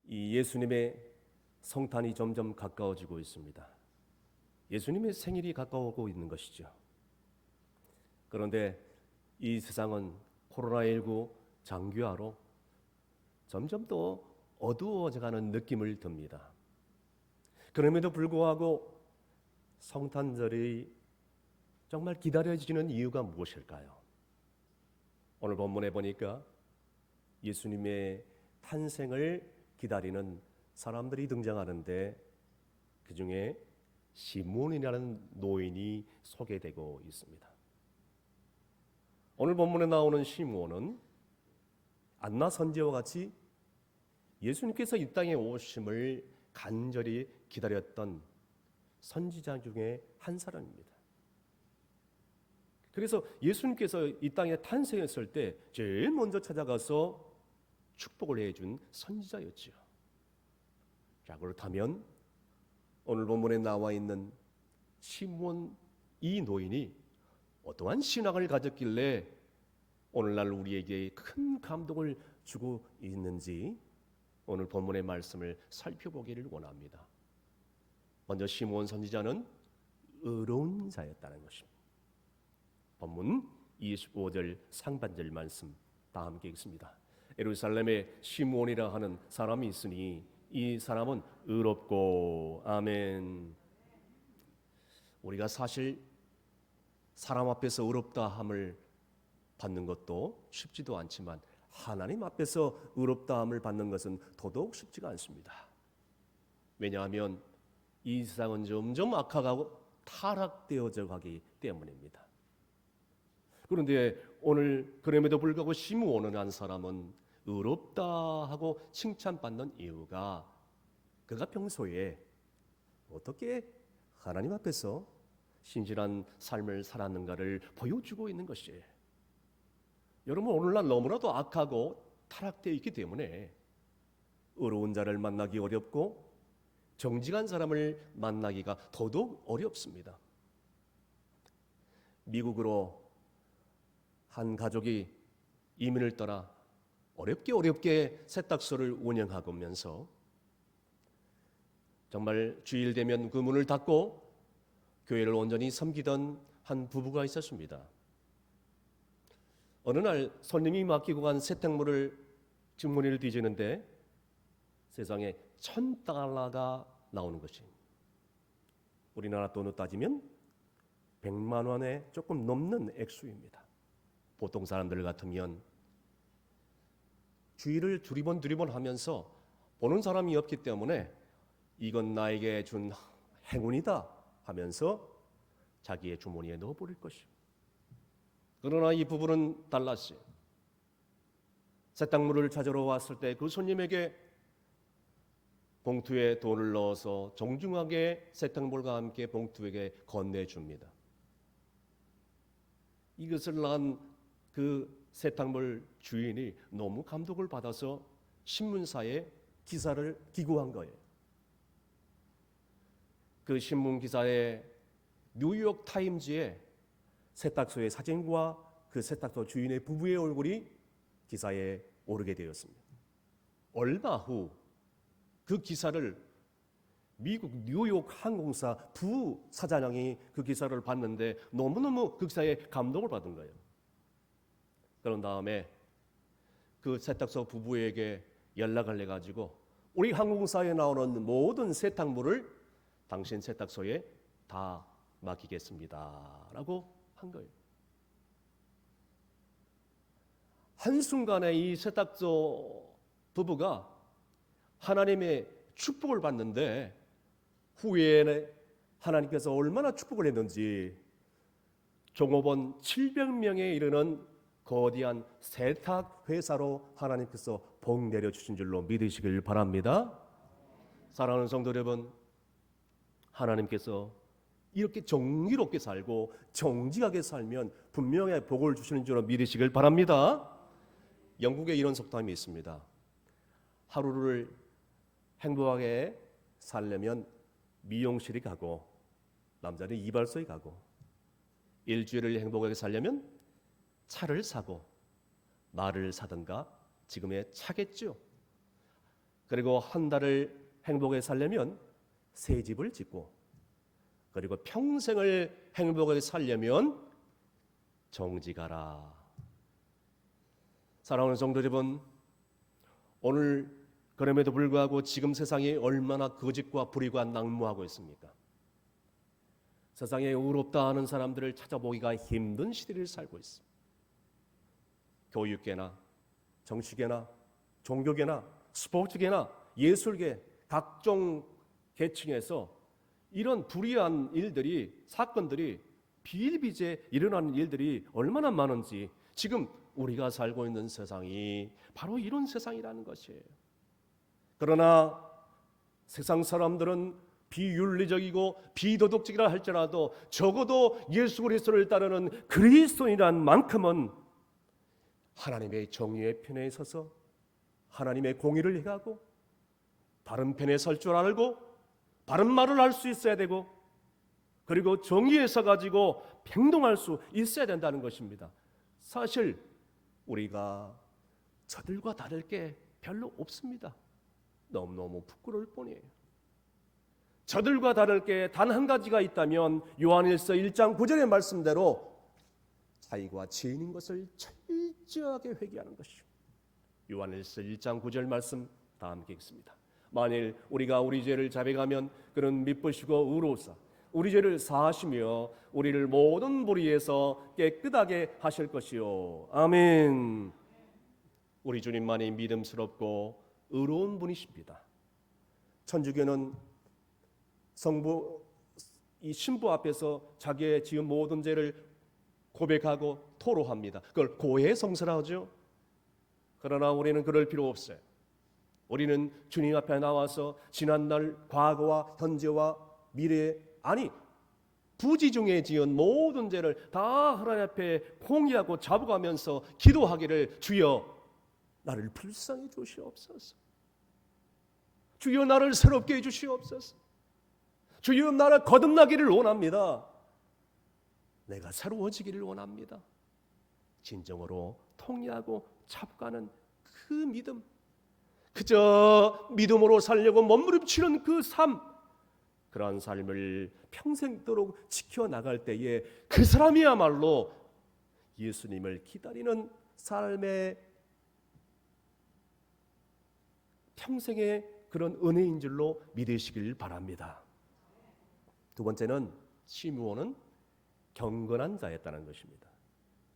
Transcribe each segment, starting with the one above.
이 예수님의 성탄이 점점 가까워지고 있습니다. 예수님의 생일이 가까워오고 있는 것이죠. 그런데 이 세상은 코로나19 장기화로 점점 더 어두워져가는 느낌을 듭니다. 그럼에도 불구하고 성탄절이 정말 기다려지는 이유가 무엇일까요? 오늘 본문에 보니까 예수님의 탄생을 기다리는 사람들이 등장하는데 그 중에 시몬이라는 노인이 소개되고 있습니다. 오늘 본문에 나오는 시몬은 안나 선지자와 같이 예수님께서 이 땅에 오심을 간절히 기다렸던 선지자 중에 한 사람입니다. 그래서 예수님께서 이 땅에 탄생했을 때 제일 먼저 찾아가서 축복을 해준 선지자였죠. 자, 그렇다면 오늘 본문에 나와 있는 시몬 이 노인이 어떠한 신앙을 가졌길래 오늘날 우리에게 큰 감동을 주고 있는지 오늘 본문의 말씀을 살펴보기를 원합니다. 먼저 시몬 선지자는 의로운 자였다는 것입니다. 본문 25절 상반절 말씀 다 함께 읽습니다. 예루살렘에 시몬이라 하는 사람이 있으니 이 사람은 의롭고. 아멘. 우리가 사실 사람 앞에서 의롭다 함을 받는 것도 쉽지도 않지만 하나님 앞에서 의롭다 함을 받는 것은 더더욱 쉽지가 않습니다. 왜냐하면 이 세상은 점점 악화가고 타락되어져 가기 때문입니다. 그런데 오늘 그럼에도 불구하고 시므온은 한 사람은 의롭다 하고 칭찬받는 이유가 그가 평소에 어떻게 하나님 앞에서 신실한 삶을 살았는가를 보여주고 있는 것이에요. 여러분, 오늘날 너무나도 악하고 타락되어 있기 때문에 의로운 자를 만나기 어렵고 정직한 사람을 만나기가 더더욱 어렵습니다. 미국으로 한 가족이 이민을 떠나 어렵게 세탁소를 운영하면서 정말 주일 되면 그 문을 닫고 교회를 온전히 섬기던 한 부부가 있었습니다. 어느 날 손님이 맡기고 간 세탁물을 주머니를 뒤지는데 세상에 $1,000가 나오는 것이, 우리나라 돈으로 따지면 100만 원에 조금 넘는 액수입니다. 보통 사람들 같으면 주의를 두리번 하면서 보는 사람이 없기 때문에 이건 나에게 준 행운이다 하면서 자기의 주머니에 넣어버릴 것입니다. 그러나 이 부부는 달랐어요. 세탁물을 찾으러 왔을 때 그 손님에게 봉투에 돈을 넣어서 정중하게 세탁물과 함께 봉투에게 건네줍니다. 이것을 난 그 세탁물 주인이 너무 감동을 받아서 신문사에 기사를 기고한 거예요. 그 신문 기사에 뉴욕 타임즈에 세탁소의 사진과 그 세탁소 주인의 부부의 얼굴이 기사에 오르게 되었습니다. 얼마 후 그 기사를 미국 뉴욕 항공사 부사장이 그 기사를 봤는데 너무너무 그 기사에 감동을 받은 거예요. 그런 다음에 그 세탁소 부부에게 연락을 해가지고 우리 항공사에 나오는 모든 세탁물을 당신 세탁소에 다 맡기겠습니다 라고 한 거예요. 한순간에 이 세탁소 부부가 하나님의 축복을 받는데 후에는 하나님께서 얼마나 축복을 했는지 종업원 700명에 이르는 거대한 세탁회사로 하나님께서 복 내려주신 줄로 믿으시길 바랍니다. 사랑하는 성도 여러분, 하나님께서 이렇게 정의롭게 살고 정직하게 살면 분명히 복을 주시는 줄로 믿으시길 바랍니다. 영국에 이런 속담이 있습니다. 하루를 행복하게 살려면 미용실에 가고 남자는 이발소에 가고, 일주일을 행복하게 살려면 차를 사고 말을 사든가 지금의 차겠죠. 그리고 한 달을 행복하게 살려면 새 집을 짓고, 그리고 평생을 행복하게 살려면 정직하라. 사랑하는 성도 여러분, 오늘 그럼에도 불구하고 지금 세상이 얼마나 거짓과 불의가 난무하고 있습니까? 세상에 의롭다 하는 사람들을 찾아보기가 힘든 시대를 살고 있습니다. 교육계나 정치계나 종교계나 스포츠계나 예술계 각종 계층에서 이런 불의한 일들이, 사건들이 비일비재 일어나는 일들이 얼마나 많은지, 지금 우리가 살고 있는 세상이 바로 이런 세상이라는 것이에요. 그러나 세상 사람들은 비윤리적이고 비도덕적이라 할지라도 적어도 예수 그리스도를 따르는 그리스도인이란 만큼은 하나님의 정의의 편에 서서 하나님의 공의를 행하고 바른 편에 설 줄 알고 바른 말을 할 수 있어야 되고, 그리고 정의에 서 가지고 행동할 수 있어야 된다는 것입니다. 사실 우리가 저들과 다를 게 별로 없습니다. 너무너무 부끄러울 뿐이에요. 저들과 다를 게 단 한 가지가 있다면 요한일서 1장 9절의 말씀대로 자기가 죄인인 것을 철저하게 회개하는 것이요. 요한일서 1장 9절 말씀 다 함께 읽습니다. 만일 우리가 우리 죄를 자백하면 그는 미쁘시고 의로우사 우리 죄를 사하시며 우리를 모든 불의에서 깨끗하게 하실 것이요. 아멘. 우리 주님만이 믿음스럽고 의로운 분이십니다. 천주교는 성부 이 신부 앞에서 자기의 지은 모든 죄를 고백하고 토로합니다. 그걸 고해성사라 하죠. 그러나 우리는 그럴 필요 없어요. 우리는 주님 앞에 나와서 지난날 과거와 현재와 미래, 아니 부지 중에 지은 모든 죄를 다 하나님 앞에 공의하고 잡아가면서 기도하기를, 주여 나를 불쌍히 주시옵소서, 주여 나를 새롭게 해주시옵소서, 주여 나를 거듭나기를 원합니다. 내가 새로워지기를 원합니다. 진정으로 통회하고 잡가는 그 믿음, 그저 믿음으로 살려고 몸부림치는 그 삶, 그러한 삶을 평생도록 지켜나갈 때에 그 사람이야말로 예수님을 기다리는 삶의 평생의 그런 은혜인 줄로 믿으시길 바랍니다. 두 번째는 시므온은 경건한 자였다는 것입니다.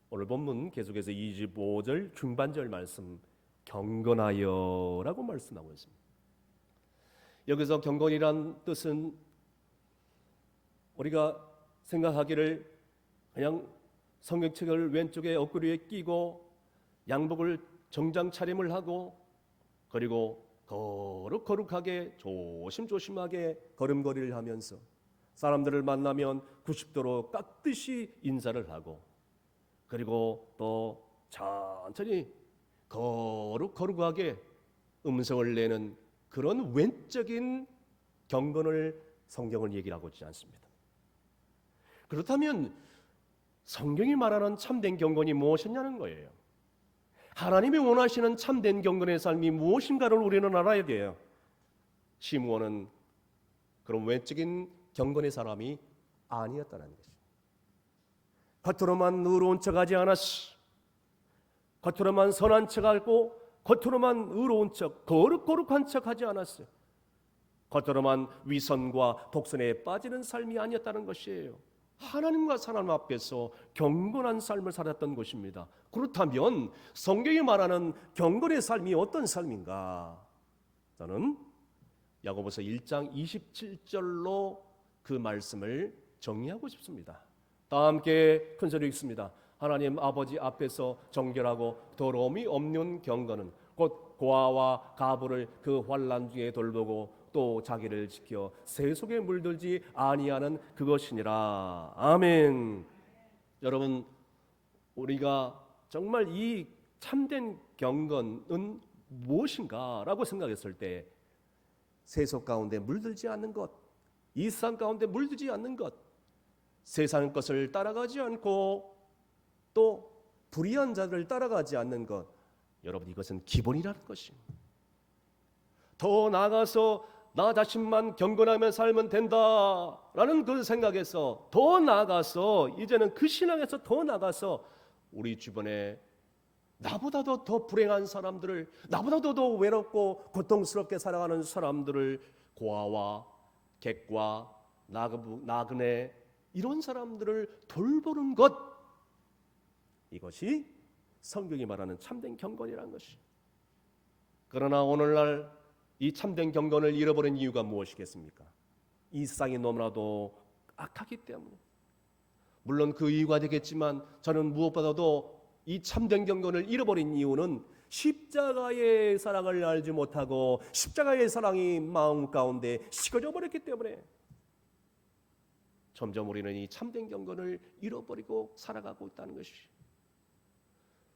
오늘 본문 계속해서 25절 중반절 말씀, 경건하여라고 말씀하고 있습니다. 여기서 경건이란 뜻은 우리가 생각하기를 그냥 성경책을 왼쪽에 옆구리에 끼고 양복을 정장 차림을 하고 그리고 거룩하게 조심조심하게 걸음걸이를 하면서 사람들을 만나면 90도로 깍듯이 인사를 하고, 그리고 또 천천히 거룩하게 음성을 내는 그런 외적인 경건을 성경은 얘기를 하고 있지 않습니다. 그렇다면 성경이 말하는 참된 경건이 무엇이냐는 거예요. 하나님이 원하시는 참된 경건의 삶이 무엇인가를 우리는 알아야 돼요. 시므온은 그런 외적인 경건의 사람이 아니었다는 것이죠. 겉으로만 의로운 척하지 않았어. 겉으로만 선한 척하고 겉으로만 의로운 척, 거룩한 척하지 않았어요. 겉으로만 위선과 독선에 빠지는 삶이 아니었다는 것이에요. 하나님과 사람 앞에서 경건한 삶을 살았던 것입니다. 그렇다면 성경이 말하는 경건의 삶이 어떤 삶인가? 저는 야고보서 1장 27절로 그 말씀을 정리하고 싶습니다. 다 함께 큰 소리 읽습니다. 하나님 아버지 앞에서 정결하고 더러움이 없는 경건은 곧 고아와 가부를 그 환난 중에 돌보고 또 자기를 지켜 새 속에 물들지 아니하는 그것이니라. 아멘. 여러분, 우리가 정말 이 참된 경건은 무엇인가라고 생각했을 때 세속 가운데 물들지 않는 것, 이 세상 가운데 물들지 않는 것, 세상 것을 따라가지 않고 또 불의한 자들을 따라가지 않는 것, 여러분 이것은 기본이라는 것입니다. 더 나아가서 나 자신만 경건하며 살면 된다라는 그 생각에서 더 나아가서 이제는 그 신앙에서 더 나아가서 우리 주변에 나보다도 더 불행한 사람들을, 나보다도 더 외롭고 고통스럽게 살아가는 사람들을 고아와 객과 나그네 이런 사람들을 돌보는 것, 이것이 성경이 말하는 참된 경건이라는 것이. 그러나 오늘날 이 참된 경건을 잃어버린 이유가 무엇이겠습니까? 이 세상이 너무나도 악하기 때문에. 물론 그 이유가 되겠지만 저는 무엇보다도 이 참된 경건을 잃어버린 이유는 십자가의 사랑을 알지 못하고 십자가의 사랑이 마음 가운데 식어져 버렸기 때문에 점점 우리는 이 참된 경건을 잃어버리고 살아가고 있다는 것이.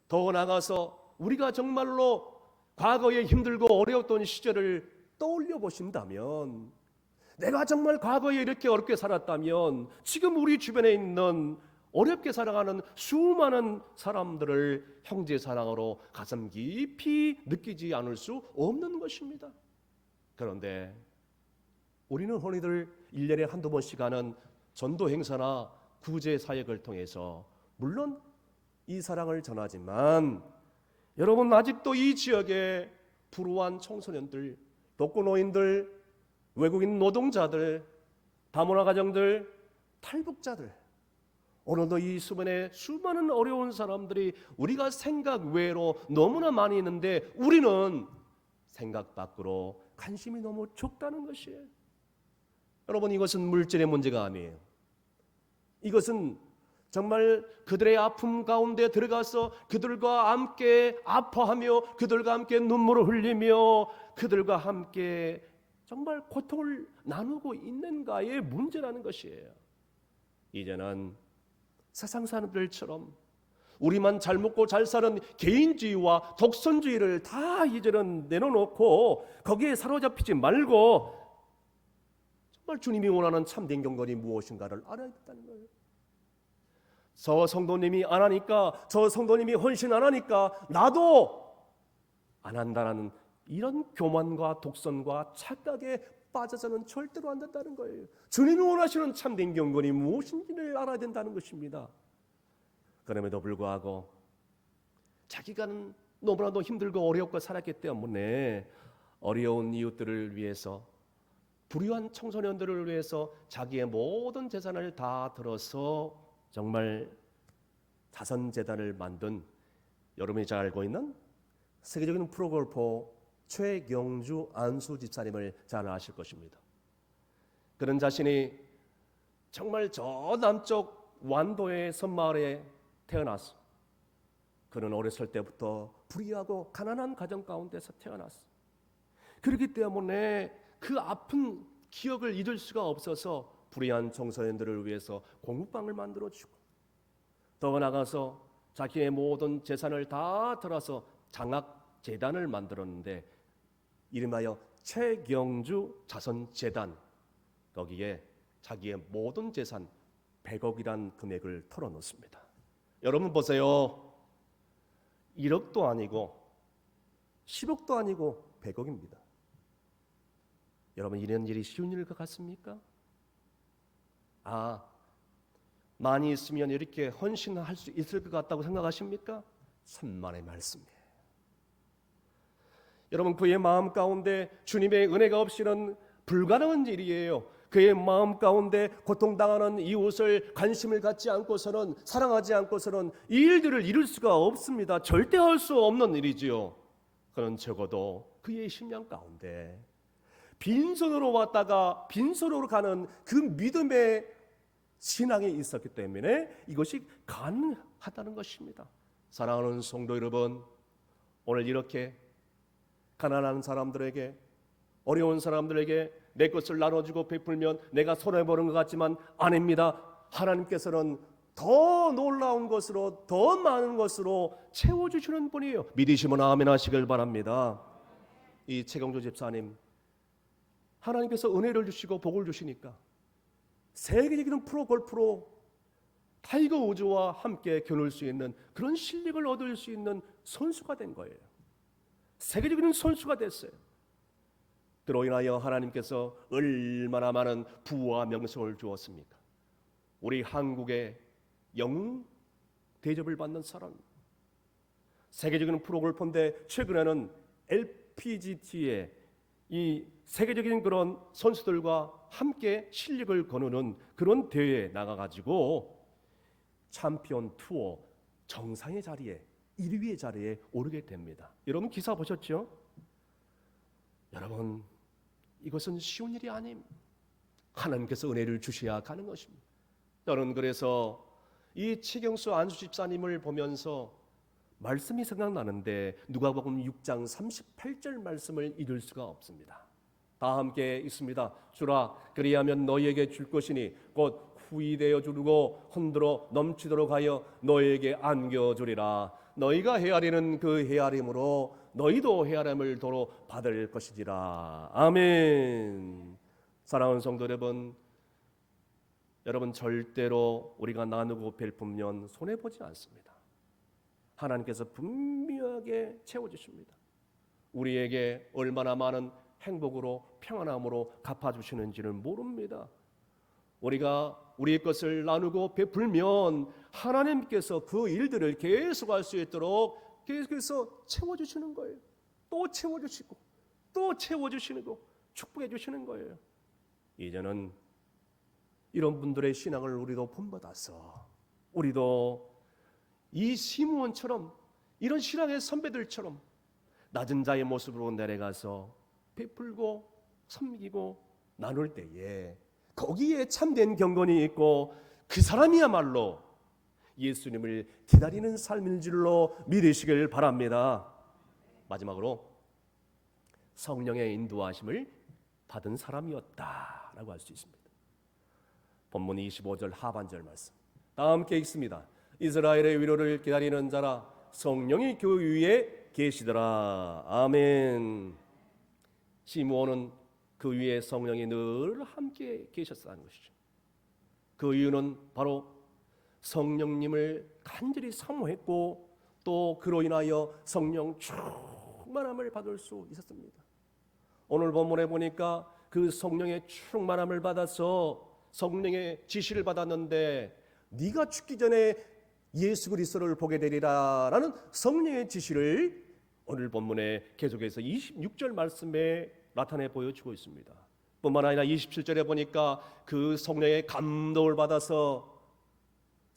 더 나아가서 우리가 정말로 과거에 힘들고 어려웠던 시절을 떠올려 보신다면, 내가 정말 과거에 이렇게 어렵게 살았다면 지금 우리 주변에 있는 어렵게 살아가는 수많은 사람들을 형제 사랑으로 가슴 깊이 느끼지 않을 수 없는 것입니다. 그런데 우리는 흔히들 1년에 한두 번씩 하는 전도 행사나 구제 사역을 통해서 물론 이 사랑을 전하지만, 여러분 아직도 이 지역에 불우한 청소년들, 독거노인들, 외국인 노동자들, 다문화 가정들, 탈북자들, 오늘도 이 수변에 수많은 어려운 사람들이 우리가 생각 외로 너무나 많이 있는데 우리는 생각 밖으로 관심이 너무 적다는 것이에요. 여러분, 이것은 물질의 문제가 아니에요. 이것은 정말 그들의 아픔 가운데 들어가서 그들과 함께 아파하며 그들과 함께 눈물을 흘리며 그들과 함께 정말 고통을 나누고 있는가의 문제라는 것이에요. 이제는 세상 사람들처럼 우리만 잘 먹고 잘 사는 개인주의와 독선주의를 다 이제는 내려놓고 거기에 사로잡히지 말고 정말 주님이 원하는 참된 경건이 무엇인가를 알아야 된다는 거예요. 저 성도님이 안 하니까, 저 성도님이 헌신 안 하니까 나도 안 한다는 이런 교만과 독선과 착각에 빠져서는 절대로 안 된다는 거예요. 주님이 원하시는 참된 경건이 무엇인지를 알아야 된다는 것입니다. 그럼에도 불구하고 자기가 너무나도 힘들고 어렵고 살았기 때문에 어려운 이웃들을 위해서, 불의한 청소년들을 위해서 자기의 모든 재산을 다 들어서 정말 자선재단을 만든, 여러분이 잘 알고 있는 세계적인 프로골퍼 최경주 안수 집사님을 잘 아실 것입니다. 그런 자신이 정말 저 남쪽 완도의 섬마을에 태어났어. 그는 어렸을 때부터 불의하고 가난한 가정 가운데서 태어났어. 그렇기 때문에 그 아픈 기억을 잊을 수가 없어서 불의한 청소년들을 위해서 공부방을 만들어주고, 더 나가서 자기의 모든 재산을 다 들어서 장학재단을 만들었는데 이름하여 최경주 자선재단, 거기에 자기의 모든 재산 100억이란 금액을 털어놓습니다. 여러분 보세요. 1억도 아니고 10억도 아니고 100억입니다. 여러분, 이런 일이 쉬운 일 같습니까? 많이 있으면 이렇게 헌신할 수 있을 것 같다고 생각하십니까? 천만의 말씀이에요. 여러분, 그의 마음 가운데 주님의 은혜가 없이는 불가능한 일이에요. 그의 마음 가운데 고통당하는 이웃을 관심을 갖지 않고서는, 사랑하지 않고서는 이 일들을 이룰 수가 없습니다. 절대 할 수 없는 일이지요. 그는 적어도 그의 심령 가운데 빈손으로 왔다가 빈손으로 가는 그 믿음의 신앙이 있었기 때문에 이것이 가능하다는 것입니다. 사랑하는 성도 여러분, 오늘 이렇게 가난한 사람들에게, 어려운 사람들에게 내 것을 나눠주고 베풀면 내가 손해보는 것 같지만 아닙니다. 하나님께서는 더 놀라운 것으로, 더 많은 것으로 채워주시는 분이에요. 믿으시면 아멘 하시길 바랍니다. 이 최경주 집사님, 하나님께서 은혜를 주시고 복을 주시니까 세계적인 프로골프로 타이거 우즈와 함께 겨룰 수 있는 그런 실력을 얻을 수 있는 선수가 된 거예요. 세계적인 선수가 됐어요. 그로 인하여 하나님께서 얼마나 많은 부와 명성을 주었습니까? 우리 한국의 영웅 대접을 받는 사람, 세계적인 프로골퍼인데 최근에는 LPGT의 이 세계적인 그런 선수들과 함께 실력을 거두는 그런 대회에 나가가지고 챔피언 투어 정상의 자리에 1위의 자리에 오르게 됩니다. 여러분 기사 보셨죠? 여러분 이것은 쉬운 일이 아님. 하나님께서 은혜를 주셔야 가는 것입니다. 저는 그래서 이 최경수 안수 집사님을 보면서 말씀이 생각나는데 누가복음 6장 38절 말씀을 잊을 수가 없습니다. 다 함께 읽습니다. 주라 그리하면 너희에게 줄 것이니 곧 후이되어 주르고 흔들어 넘치도록 하여 너희에게 안겨주리라. 너희가 헤아리는 그 헤아림으로 너희도 헤아림을 도로 받을 것이니라. 아멘. 사랑하는 성도 여러분 절대로 우리가 나누고 베풀면 손해보지 않습니다. 하나님께서 분명하게 채워주십니다. 우리에게 얼마나 많은 행복으로 평안함으로 갚아주시는지는 모릅니다. 우리가 우리의 것을 나누고 베풀면 하나님께서 그 일들을 계속할 수 있도록 계속해서 채워주시는 거예요. 또 채워주시고 또 채워주시는 거 축복해 주시는 거예요. 이제는 이런 분들의 신앙을 우리도 본받아서 우리도 이 시므온처럼 이런 신앙의 선배들처럼 낮은 자의 모습으로 내려가서 베풀고 섬기고 나눌 때에 거기에 참된 경건이 있고 그 사람이야말로 예수님을 기다리는 삶인 줄로 믿으시길 바랍니다. 마지막으로 성령의 인도하심을 받은 사람이었다라고 할 수 있습니다. 본문 25절 하반절 말씀 다 함께 읽습니다. 이스라엘의 위로를 기다리는 자라 성령이 그 위에 계시더라. 아멘. 시므온은 그 위에 성령이 늘 함께 계셨다는 것이죠. 그 이유는 바로 성령님을 간절히 사모했고 또 그로 인하여 성령 충만함을 받을 수 있었습니다. 오늘 본문에 보니까 그 성령의 충만함을 받아서 성령의 지시를 받았는데 네가 죽기 전에 예수 그리스도를 보게 되리라라는 성령의 지시를 오늘 본문에 계속해서 26절 말씀에 나타내 보여주고 있습니다. 뿐만 아니라 27절에 보니까 그 성령의 감동을 받아서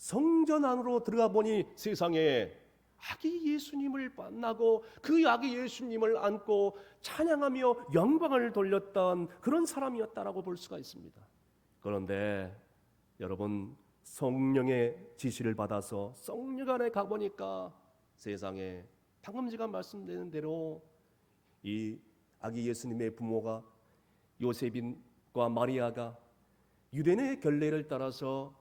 성전 안으로 들어가 보니 세상에 아기 예수님을 만나고 그 아기 예수님을 안고 찬양하며 영광을 돌렸던 그런 사람이었다라고 볼 수가 있습니다. 그런데 여러분 성령의 지시를 받아서 성령 안에 가보니까 세상에 방금 제가 말씀드린 대로 이 아기 예수님의 부모가 요셉과 마리아가 유대인의 결례를 따라서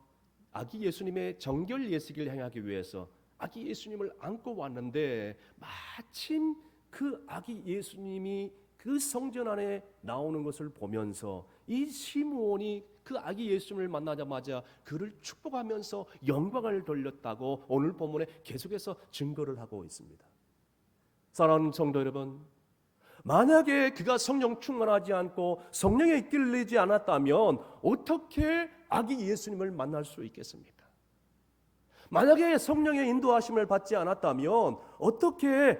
아기 예수님의 정결 예식을 행하기 위해서 아기 예수님을 안고 왔는데 마침 그 아기 예수님이 그 성전 안에 나오는 것을 보면서 이 시므온이 그 아기 예수님을 만나자마자 그를 축복하면서 영광을 돌렸다고 오늘 본문에 계속해서 증거를 하고 있습니다. 사랑하는 성도 여러분, 만약에 그가 성령 충만하지 않고 성령에 이끌리지 않았다면 어떻게 아기 예수님을 만날 수 있겠습니까? 만약에 성령의 인도하심을 받지 않았다면 어떻게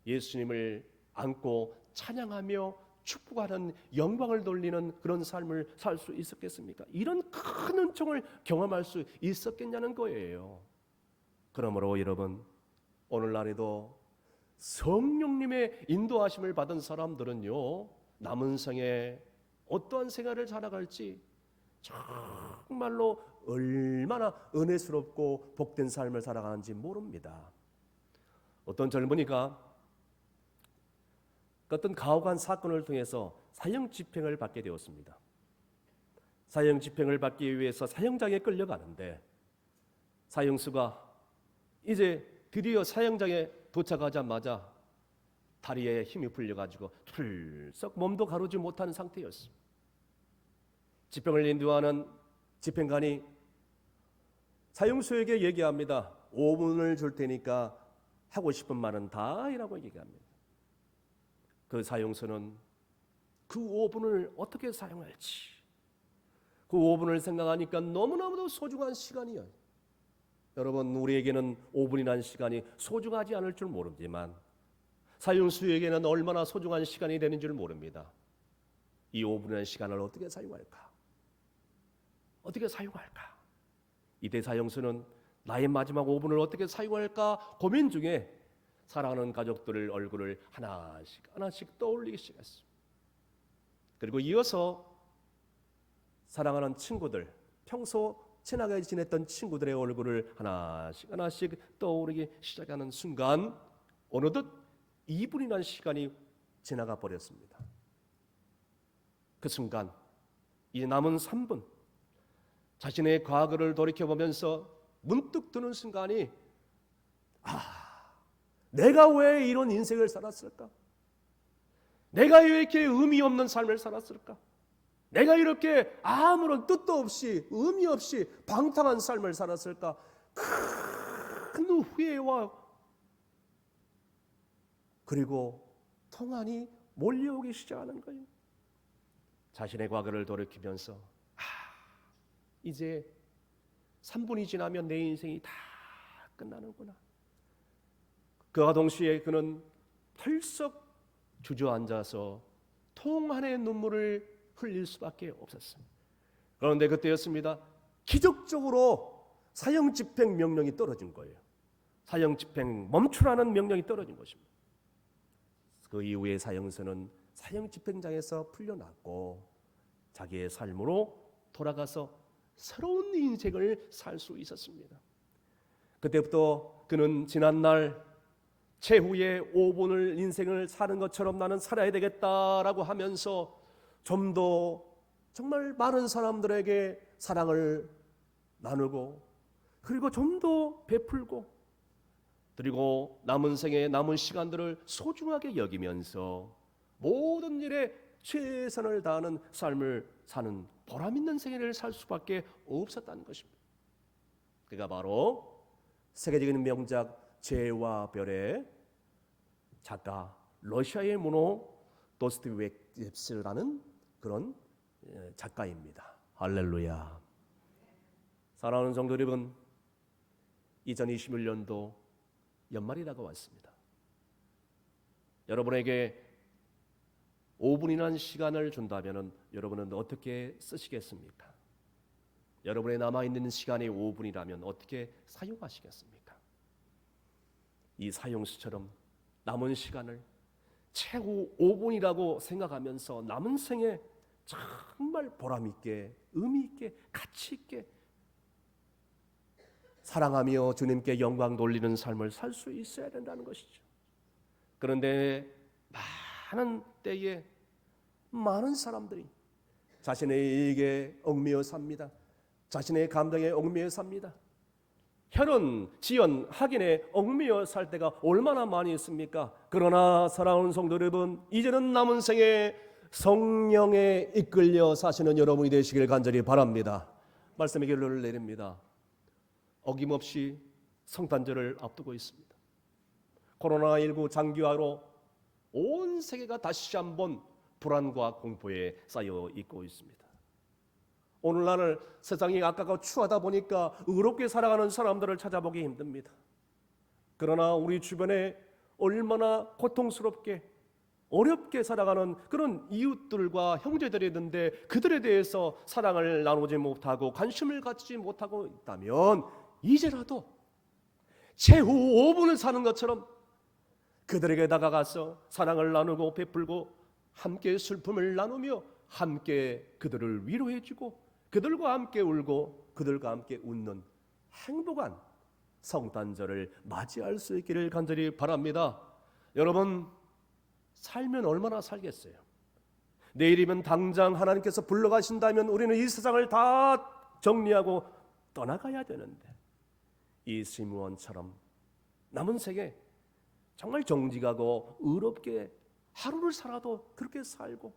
예수님을 안고 찬양하며 축복하는 영광을 돌리는 그런 삶을 살 수 있었겠습니까? 이런 큰 은총을 경험할 수 있었겠냐는 거예요. 그러므로 여러분 오늘날에도 성령님의 인도하심을 받은 사람들은요 남은 생에 어떠한 생활을 살아갈지 정말로 얼마나 은혜스럽고 복된 삶을 살아가는지 모릅니다. 어떤 젊은이가 어떤 가혹한 사건을 통해서 사형 집행을 받게 되었습니다. 사형 집행을 받기 위해서 사형장에 끌려가는데 사형수가 이제 드디어 사형장에 도착하자마자 다리에 힘이 풀려가지고 툴썩 몸도 가루지 못하는 상태였습니다. 집행을 인도하는 집행관이 사형수에게 얘기합니다. 5분을 줄 테니까 하고 싶은 말은 다 하라고 얘기합니다. 그 사형수는 그 5분을 어떻게 사용할지, 그 5분을 생각하니까 너무나도 소중한 시간이에요. 여러분, 우리에게는 5분이라는 시간이 소중하지 않을 줄 모르지만 사용수에게는 얼마나 소중한 시간이 되는 줄 모릅니다. 이 5분이라는 시간을 어떻게 사용할까? 어떻게 사용할까? 이 대사용수는 나의 마지막 5분을 어떻게 사용할까 고민 중에 사랑하는 가족들의 얼굴을 하나씩 떠올리기 시작했습니다. 그리고 이어서 사랑하는 친구들, 평소 친하게 지냈던 친구들의 얼굴을 하나씩 떠오르기 시작하는 순간 어느덧 2분이라는 시간이 지나가 버렸습니다. 그 순간 이제 남은 3분, 자신의 과거를 돌이켜보면서 문득 드는 순간이, 내가 왜 이런 인생을 살았을까? 내가 왜 이렇게 의미 없는 삶을 살았을까? 내가 이렇게 아무런 뜻도 없이 의미 없이 방탕한 삶을 살았을까? 큰 후회와 그리고 통안이 몰려오기 시작하는 거예요. 자신의 과거를 돌이키면서 이제 3분이 지나면 내 인생이 다 끝나는구나. 그와 동시에 그는 털썩 주저앉아서 통한의 눈물을 흘릴 수밖에 없었습니다. 그런데 그때였습니다. 기적적으로 사형집행 명령이 떨어진 거예요. 사형집행 멈추라는 명령이 떨어진 것입니다. 그 이후에 사형수는 사형집행장에서 풀려났고 자기의 삶으로 돌아가서 새로운 인생을 살 수 있었습니다. 그때부터 그는 지난날 최후의 5분을 인생을 사는 것처럼 나는 살아야 되겠다라고 하면서 좀 더 정말 많은 사람들에게 사랑을 나누고 그리고 좀 더 베풀고 그리고 남은 생에 남은 시간들을 소중하게 여기면서 모든 일에 최선을 다하는 삶을 사는 보람 있는 생애를 살 수밖에 없었다는 것입니다. 그가 바로 세계적인 명작 죄와 별의 작가, 러시아의 문호 도스토옙스키라는 그런 작가입니다. 할렐루야. 사랑하는 성도 여러분, 2021년도 연말이 다가왔습니다. 여러분에게 5분이라는 시간을 준다면 여러분은 어떻게 쓰시겠습니까? 여러분의 남아있는 시간이 5분이라면 어떻게 사용하시겠습니까? 이 사용수처럼 남은 시간을 최후 5분이라고 생각하면서 남은 생에 정말 보람있게 의미있게 가치있게 사랑하며 주님께 영광 돌리는 삶을 살 수 있어야 된다는 것이죠. 그런데 많은 때에 많은 사람들이 자신의 이익에 얽매여 삽니다. 자신의 감정에 얽매여 삽니다. 혈연, 지연, 학인에 얽매여 살 때가 얼마나 많이 있습니까? 그러나 사랑하는 성도 여러분, 이제는 남은 생에 성령에 이끌려 사시는 여러분이 되시길 간절히 바랍니다. 말씀의 결론을 내립니다. 어김없이 성탄절을 앞두고 있습니다. 코로나19 장기화로 온 세계가 다시 한번 불안과 공포에 쌓여 있고 있습니다. 오늘날 세상이 악하고 추하다 보니까 의롭게 살아가는 사람들을 찾아보기 힘듭니다. 그러나 우리 주변에 얼마나 고통스럽게 어렵게 살아가는 그런 이웃들과 형제들이 있는데 그들에 대해서 사랑을 나누지 못하고 관심을 갖지 못하고 있다면 이제라도 최후 5분을 사는 것처럼 그들에게 다가가서 사랑을 나누고 베풀고 함께 슬픔을 나누며 함께 그들을 위로해주고 그들과 함께 울고 그들과 함께 웃는 행복한 성탄절을 맞이할 수 있기를 간절히 바랍니다. 여러분, 살면 얼마나 살겠어요? 내일이면 당장 하나님께서 불러가신다면 우리는 이 세상을 다 정리하고 떠나가야 되는데 이 시므온처럼 남은 생에 정말 정직하고 의롭게 하루를 살아도 그렇게 살고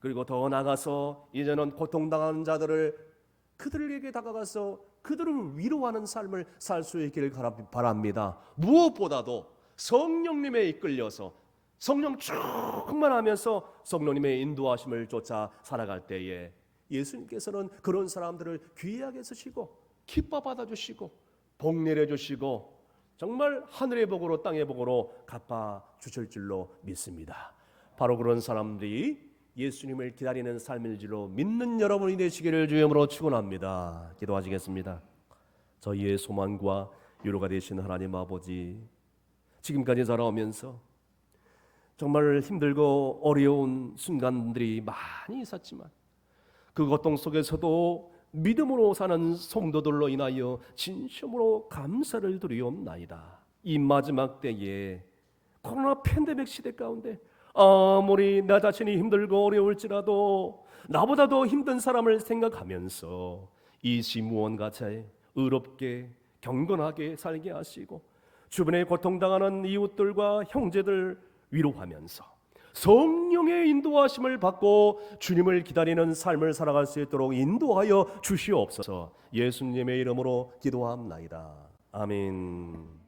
그리고 더 나아가서 이제는 고통당하는 자들을 그들에게 다가가서 그들을 위로하는 삶을 살 수 있기를 바랍니다. 무엇보다도 성령님에 이끌려서 성령 충만하면서 성령님의 인도하심을 쫓아 살아갈 때에 예수님께서는 그런 사람들을 귀하게 쓰시고 기뻐 받아주시고 복 내려주시고 정말 하늘의 복으로 땅의 복으로 갚아 주실 줄로 믿습니다. 바로 그런 사람들이 예수님을 기다리는 삶일 줄로 믿는 여러분이 되시기를 주의 이름으로 축원합니다. 기도하시겠습니다. 저희의 소망과 위로가 되신 하나님 아버지, 지금까지 살아오면서 정말 힘들고 어려운 순간들이 많이 있었지만 그 고통 속에서도 믿음으로 사는 성도들로 인하여 진심으로 감사를 드리옵나이다. 이 마지막 때에 코로나 팬데믹 시대 가운데 아무리 나 자신이 힘들고 어려울지라도 나보다 더 힘든 사람을 생각하면서 이 시무원같이 의롭게 경건하게 살게 하시고 주변에 고통당하는 이웃들과 형제들 위로하면서 성령의 인도하심을 받고 주님을 기다리는 삶을 살아갈 수 있도록 인도하여 주시옵소서. 예수님의 이름으로 기도합나이다. 아멘.